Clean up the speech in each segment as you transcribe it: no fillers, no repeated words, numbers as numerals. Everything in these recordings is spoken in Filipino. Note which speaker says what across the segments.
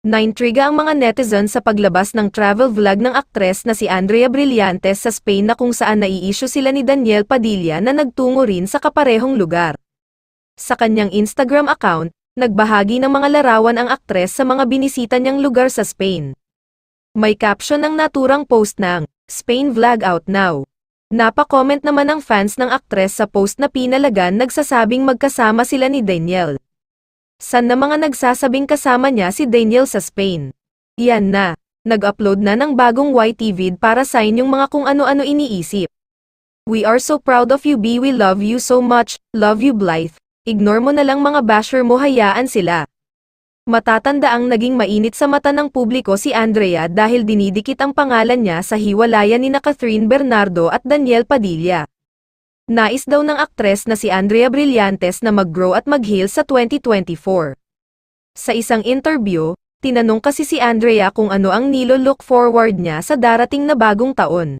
Speaker 1: Naintriga ang mga netizen sa paglabas ng travel vlog ng aktres na si Andrea Brillantes sa Spain na kung saan nai-issue sila ni Daniel Padilla na nagtungo rin sa kaparehong lugar. Sa kanyang Instagram account, nagbahagi ng mga larawan ang aktres sa mga binisita niyang lugar sa Spain. May caption ng naturang post ng, "Spain Vlog Out Now." Napa-comment naman ang fans ng aktres sa post na pinalagan nagsasabing magkasama sila ni Daniel. San na mga nagsasabing kasama niya si Daniel sa Spain? Yan na, nag-upload na ng bagong YT vid para sa inyong mga kung ano-ano iniisip. "We are so proud of you B, we love you so much, love you Blythe. Ignore mo na lang mga basher mo, hayaan sila." Matatanda ang naging mainit sa mata ng publiko si Andrea dahil dinidikit ang pangalan niya sa hiwalayan ni Catherine Bernardo at Daniel Padilla. Nais daw ng aktres na si Andrea Brillantes na mag-grow at mag-heal sa 2024. Sa isang interview, tinanong kasi si Andrea kung ano ang nilo-look forward niya sa darating na bagong taon.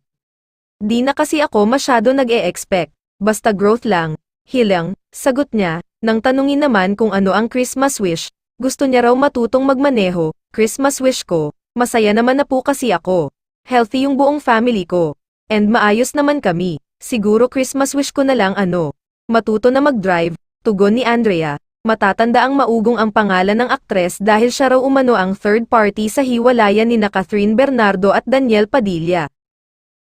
Speaker 1: "Di na kasi ako masyado nag-e-expect, basta growth lang, heal lang," sagot niya. Nang tanungin naman kung ano ang Christmas wish, gusto niya raw matutong magmaneho. "Christmas wish ko, masaya naman na po kasi ako. Healthy yung buong family ko. And maayos naman kami. Siguro Christmas wish ko na lang matuto na mag-drive," tugon ni Andrea. Matatanda ang maugong ang pangalan ng aktres dahil siya raw umano ang third party sa hiwalayan ni Catherine Bernardo at Daniel Padilla.